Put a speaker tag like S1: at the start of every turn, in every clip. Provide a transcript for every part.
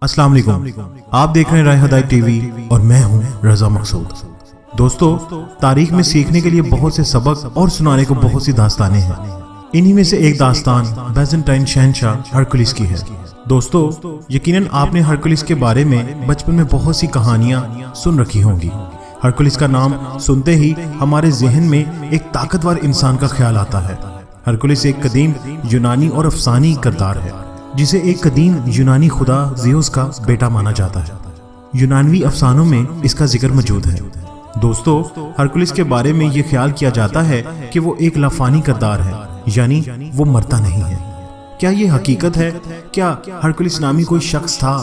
S1: अस्सलाम वालेकुम। आप देख रहे हैं राय हदायत टीवी और मैं हूं रजा मकसूद। दोस्तों, तारीख में सीखने के लिए बहुत से सबक और सुनाने को बहुत सी दास्तानें हैं। इन्हीं में से एक दास्तान बैजेंटाइन शहंशाह हरकुलिस की है। दोस्तों, यकीनन आपने हरकुलिस के बारे में बचपन में बहुत सी कहानियां सुन रखी होंगी। हरकुलिस का नाम सुनते ही हमारे जहन में एक ताकतवर इंसान का ख्याल आता है। हरकुलिस एक कदीम यूनानी और अफसानी किरदार है, जिसे एक कदीम यूनानी खुदा ज़ियोस का बेटा माना जाता है। यूनानवी अफसानों में इसका जिक्र मौजूद है। दोस्तों, हरकुलिस के बारे में ये ख्याल किया जाता है कि वो एक लाफानी किरदार है, यानी वो मरता नहीं है। क्या ये हकीकत है? क्या हरकुलिस नामी कोई शख्स था?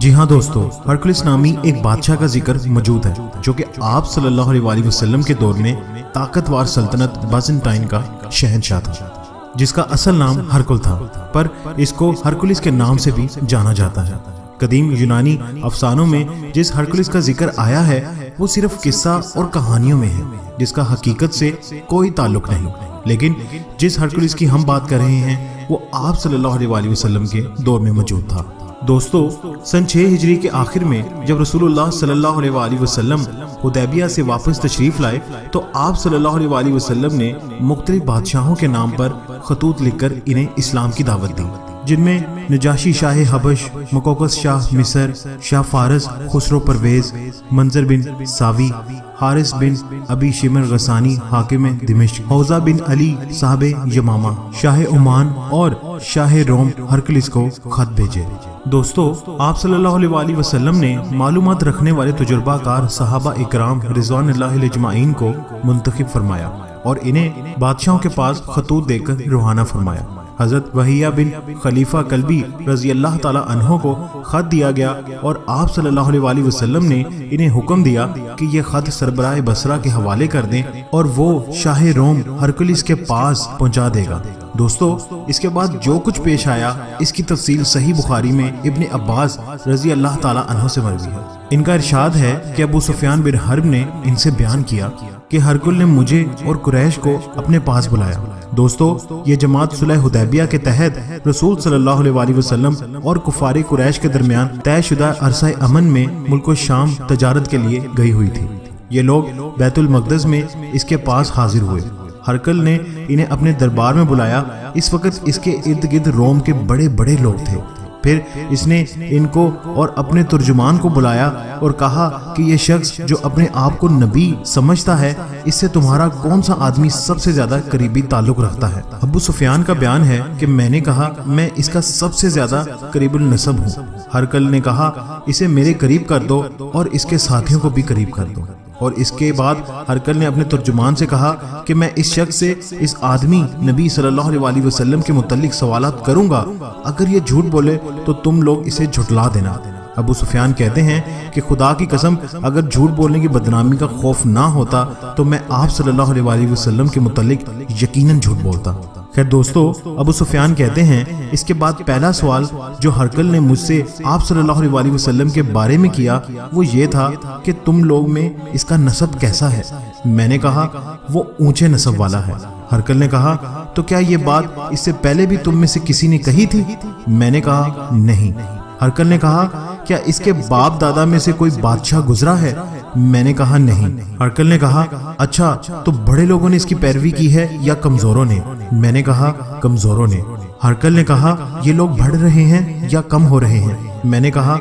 S1: जी हाँ दोस्तों, हरकुलिस नामी एक बादशाह का जिक्र मौजूद है, जो कि आप सल्लल्लाहु अलैहि वसल्लम के दौर में ताकतवर सल्तनत बैजेंटाइन का शहंशाह था, जिसका असल नाम हरकुल था, पर इसको हरकुलिस के नाम से भी जाना जाता है। कदीम यूनानी अफसानों में जिस हरकुलिस का जिक्र आया है वो सिर्फ किस्सा और कहानियों में है, जिसका हकीकत से कोई ताल्लुक नहीं। लेकिन जिस हरकुलिस की हम बात कर रहे हैं वो आप सल्लल्लाहु अलैहि वसल्लम के दौर में मौजूद था। दोस्तों, सन 6 हिजरी के आखिर में जब रसूलुल्लाह सल्लल्लाहु अलैहि वसल्लम हुदैबिया से वापस तशरीफ लाए, तो आप सल्लल्लाहु अलैहि वसल्लम ने मुख्तलिफ बादशाहों के नाम पर खतूत लिखकर इन्हें इस्लाम की दावत दी, जिनमें नजाशी शाह हबश, मुकोकस शाह मिस्र, शाह फारस खुसरो परवेज, मंजर बिन सावी, हारिस बिन अबी शिमर गसानी हाकिम दिमिश्क, हौजा बिन अली साहब यमामा, शाह ओमान और शाह रोम हरकुलिस को खत भेजे। दोस्तों, आप सल्लल्लाहु अलैहि वसल्लम ने मालूमात रखने वाले तजुर्बाकार सहाबा इकराम रिज़वानुल्लाहि अजमाइन को मुंतखब फरमाया और इन्हें बादशाहों के पास खतूत देकर रूहाना फरमाया। हजरत वहिया बिन खलीफा कल्बी रजी अल्लाह ताला अन्हो को खत दिया गया और आप सल्लल्लाहु अलैहि वसल्लम ने इन्हें हुक्म दिया कि ये खत सरबराह बसरा के हवाले कर दें और वो शाह रोम हरकुलिस के पास पहुंचा देगा। दोस्तों, इसके बाद जो कुछ पेश आया इसकी तफसील सही बुखारी में इब्ने अब्बास रजी अल्लाह ताला अन्हो से मरवी है। इनका इरशाद है कि अबू सुफियान बिन हर्ब ने इनसे बयान किया कि हरकुल ने मुझे और कुरैश को अपने पास बुलाया। दोस्तों, ये जमात सुलह हुदैबिया के तहत रसूल सल्लल्लाहु अलैहि वसल्लम और कुफारी कुरैश के दरमियान तयशुदा अरसा अमन में मुल्क शाम तजारत के लिए गई हुई थी। ये लोग बैतुल मक़दस में इसके पास हाजिर हुए। हरकुल ने इन्हें अपने दरबार में बुलाया। इस वक्त इसके इर्द गिर्द रोम के बड़े बड़े लोग थे। फिर इसने इनको और अपने तुर्जुमान को बुलाया और कहा कि ये शख्स जो अपने आप को नबी समझता है, इससे तुम्हारा कौन सा आदमी सबसे ज्यादा करीबी ताल्लुक रखता है? अबू सुफियान का बयान है कि मैंने कहा मैं इसका सबसे ज्यादा करीबुल नसब हूँ। हरकुल ने कहा इसे मेरे करीब कर दो और इसके साथियों को भी करीब कर दो। और इसके बाद हरकुल ने अपने तर्जुमान से कहा कि मैं इस शख्स से इस आदमी नबी सल्लल्लाहु अलैहि वसल्लम के मुतल्लिक सवालात करूंगा। अगर ये झूठ बोले तो तुम लोग इसे झुठला देना। अबू सुफियान कहते हैं कि खुदा की कसम, अगर झूठ बोलने की बदनामी का खौफ ना होता तो मैं आप सल्लल्लाहु अलैहि वसल्लम के मुतल्लिक यकीनन झूठ बोलता। खैर दोस्तों, अबू सुफियान कहते हैं इसके बाद पहला सवाल जो हरकुल ने मुझसे आप सल्लल्लाहु अलैहि वसल्लम के बारे में किया वो ये था कि तुम लोग में इसका नसब कैसा है? मैंने कहा वो ऊंचे नसब वाला है। हरकुल ने कहा तो क्या ये बात इससे पहले भी तुम में से किसी ने कही थी? मैंने कहा नहीं। हरकुल ने कहा क्या इसके बाप दादा में से कोई बादशाह गुजरा है? मैंने कहा नहीं। हरकुल ने कहा अच्छा, तो बड़े लोगों ने इसकी पैरवी की है या कमजोरों ने? मैंने कहा कमजोरों ने। हरकुल ने कहा ये लोग बढ़ रहे हैं या कम हो रहे हैं? मैंने कहा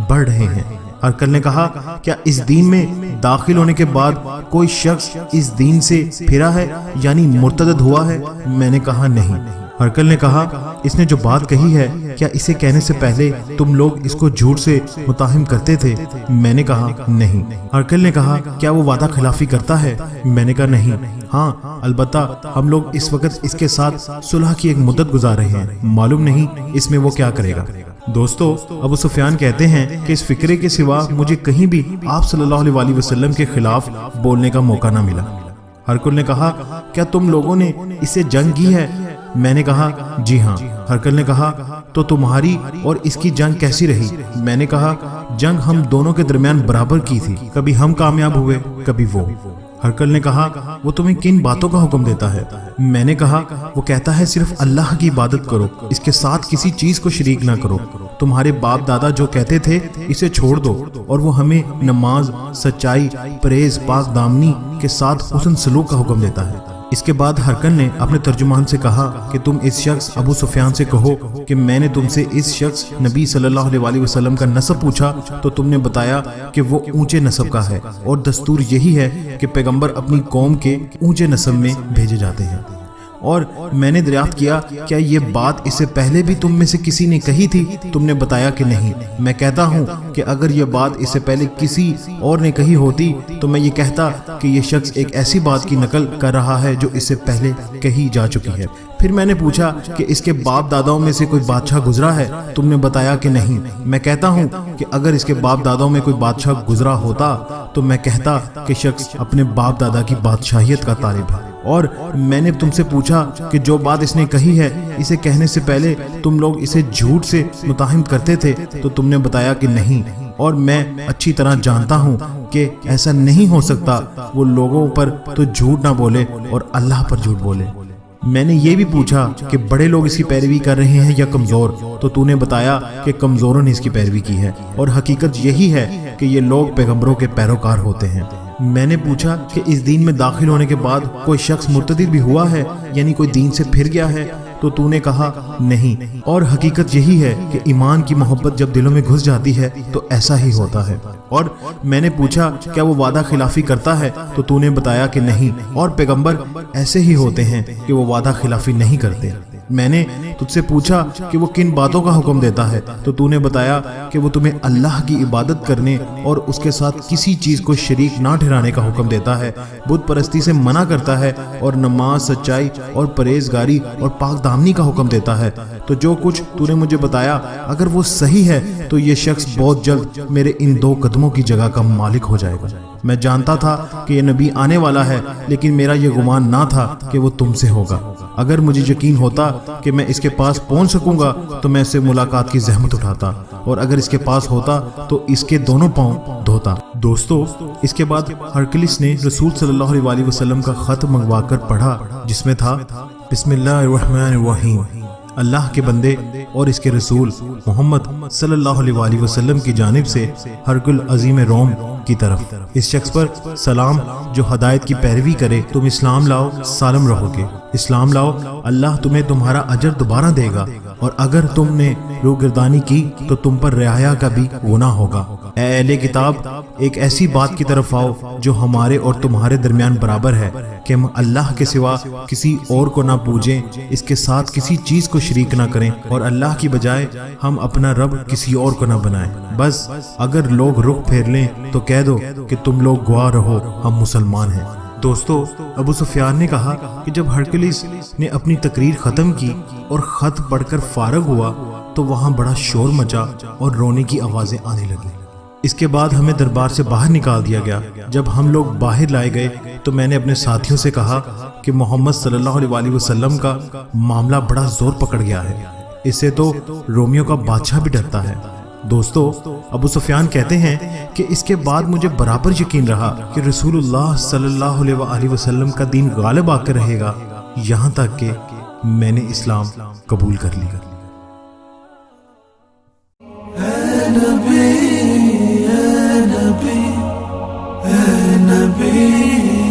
S1: बढ़ रहे हैं। हरकुल ने कहा क्या इस दीन में दाखिल होने के बाद कोई शख्स इस दीन से फिरा है यानी मुर्तद हुआ है? मैंने कहा नहीं। हरकुल ने कहा इसने जो बात कही है क्या इसे कहने से पहले तुम लोग इसको झूठ से मुताहिम करते थे? मैंने कहा नहीं। हरकुल ने कहा क्या वो वादा खिलाफी करता है? मैंने कहा नहीं। हाँ, अलबत्ता हम लोग इस वक्त इसके साथ सुलह की एक मुद्दत गुजार रहे हैं, मालूम नहीं इसमें वो क्या करेगा। दोस्तों, अबू सुफियान कहते हैं कि इस फिक्रे के सिवा मुझे कहीं भी आप सल्लल्लाहु अलैहि वसल्लम के खिलाफ बोलने का मौका ना मिला। हरकुल ने कहा क्या तुम लोगों ने इससे जंग की है? मैंने कहा जी हाँ। हरकुल ने कहा तो तुम्हारी और इसकी जंग कैसी रही? मैंने कहा जंग हम दोनों के दरमियान बराबर की थी, कभी हम कामयाब हुए कभी वो। हरकुल ने कहा वो तुम्हें किन बातों का हुक्म देता है? मैंने कहा वो कहता है सिर्फ अल्लाह की इबादत करो, इसके साथ किसी चीज को शरीक ना करो। تمہارے باپ دادا جو کہتے تھے اسے چھوڑ دو اور وہ ہمیں نماز، سچائی، پرہیز، پاک دامنی کے ساتھ حسن سلوک کا حکم دیتا ہے۔ اس کے بعد ہرقل نے اپنے ترجمان سے کہا کہ تم اس شخص ابو سفیان سے کہو کہ میں نے تم سے اس شخص نبی صلی اللہ علیہ وسلم کا نسب پوچھا تو تم نے بتایا کہ وہ اونچے نسب کا ہے، اور دستور یہی ہے کہ پیغمبر اپنی قوم کے اونچے نسب میں بھیجے جاتے ہیں۔ اور میں نے دریافت کیا کیا یہ بات اس سے پہلے بھی تم میں سے کسی نے کہی تھی؟ تم نے بتایا کہ نہیں۔ میں کہتا ہوں کہ اگر یہ بات اس سے پہلے کسی اور نے کہی ہوتی تو میں یہ کہتا کہ یہ شخص ایک ایسی بات کی نقل کر رہا ہے جو اس سے پہلے کہی جا چکی ہے۔ پھر میں نے پوچھا کہ اس کے باپ داداؤں میں سے کوئی بادشاہ گزرا ہے؟ تم نے بتایا کہ نہیں۔ میں کہتا ہوں کہ اگر اس کے باپ داداؤں میں کوئی بادشاہ گزرا ہوتا تو میں کہتا کہ شخص اپنے باپ دادا کی بادشاہیت کا طالب ہے۔ اور میں نے تم سے پوچھا کہ جو بات اس نے کہی ہے اسے کہنے سے پہلے تم لوگ اسے جھوٹ سے متہم کرتے تھے تو تم نے بتایا کہ نہیں۔ اور میں اچھی طرح جانتا ہوں کہ ایسا نہیں ہو سکتا، وہ لوگوں پر تو جھوٹ نہ بولے اور اللہ پر جھوٹ بولے۔ میں نے یہ بھی پوچھا کہ بڑے لوگ اس کی پیروی کر رہے ہیں یا کمزور، تو تو نے بتایا کہ کمزوروں نے اس کی پیروی کی ہے، اور حقیقت یہی ہے کہ یہ لوگ پیغمبروں کے پیروکار ہوتے ہیں۔ میں نے پوچھا کہ اس دین میں داخل ہونے کے بعد کوئی شخص مرتد بھی ہوا ہے، یعنی کوئی دین سے پھر گیا ہے؟ تو نے کہا نہیں، اور حقیقت یہی ہے کہ ایمان کی محبت جب دلوں میں گھس جاتی ہے تو ایسا ہی ہوتا ہے۔ اور میں نے پوچھا کیا وہ وعدہ خلافی کرتا ہے؟ تو نے بتایا کہ نہیں، اور پیغمبر ایسے ہی ہوتے ہیں کہ وہ وعدہ خلافی نہیں کرتے۔ میں نے تجھ سے پوچھا کہ وہ کن باتوں کا حکم دیتا ہے؟ تو نے بتایا کہ وہ تمہیں اللہ کی عبادت کرنے اور اس کے ساتھ کسی چیز کو شریک نہ ٹھہرانے کا حکم دیتا ہے، بت پرستی سے منع کرتا ہے، اور نماز، سچائی اور پرہیزگاری اور پاک دامنی کا حکم دیتا ہے۔ تو جو کچھ تو نے مجھے بتایا اگر وہ صحیح ہے تو یہ شخص بہت جلد میرے ان 2 قدموں کی جگہ کا مالک ہو جائے گا۔ میں جانتا تھا کہ یہ نبی آنے والا ہے، لیکن میرا یہ گمان نہ تھا کہ وہ تم سے ہوگا۔ اگر مجھے یقین ہوتا کہ میں اس کے پاس پہنچ سکوں گا تو میں اس سے ملاقات کی زحمت اٹھاتا، اور اگر اس کے پاس ہوتا تو اس کے دونوں پاؤں دھوتا۔ دوستو، اس کے بعد ہرقلس نے رسول صلی اللہ علیہ وسلم کا خط منگوا کر پڑھا، جس میں تھا بسم اللہ الرحمن الرحیم، اللہ کے بندے اور اس کے رسول محمد صلی اللہ علیہ وسلم کی جانب سے ہرقل عظیم روم کی طرف، اس شخص پر سلام جو ہدایت کی پیروی کرے، تم اسلام لاؤ سالم رہو گے، اسلام لاؤ، اللہ تمہیں تمہارا اجر دوبارہ دے گا، اور اگر تم نے روگردانی کی تو تم پر رعایا کا بھی گناہ ہوگا۔ اے اہل کتاب، ایک ایسی بات کی طرف آؤ جو ہمارے اور تمہارے درمیان برابر ہے کہ ہم اللہ کے سوا کسی اور کو نہ پوجیں، اس کے ساتھ کسی چیز کو شریک نہ کریں، اور اللہ کی بجائے ہم اپنا رب کسی اور کو نہ بنائیں۔ بس اگر لوگ رخ پھیر لیں تو کہہ دو کہ تم لوگ گواہ رہو، ہم مسلمان ہیں۔ دوستو، ابو سفیان نے کہا کہ جب ہرقلس نے اپنی تقریر ختم کی اور خط پڑھ کر فارغ ہوا تو وہاں بڑا شور مچا اور رونے کی آوازیں آنے لگیں۔ اس کے بعد ہمیں دربار سے باہر نکال دیا گیا۔ جب ہم لوگ باہر لائے گئے تو میں نے اپنے ساتھیوں سے کہا کہ محمد صلی اللہ علیہ وسلم کا معاملہ بڑا زور پکڑ گیا ہے، اس سے تو رومیوں کا بادشاہ بھی ڈرتا ہے۔ دوستو، ابو سفیان کہتے ہیں کہ اس کے بعد مجھے برابر یقین رہا کہ رسول اللہ صلی اللہ علیہ وسلم کا دین غالب آ کر رہے گا، یہاں تک کہ میں نے اسلام قبول کر لیا۔ اے نبی، اے نبی، اے نبی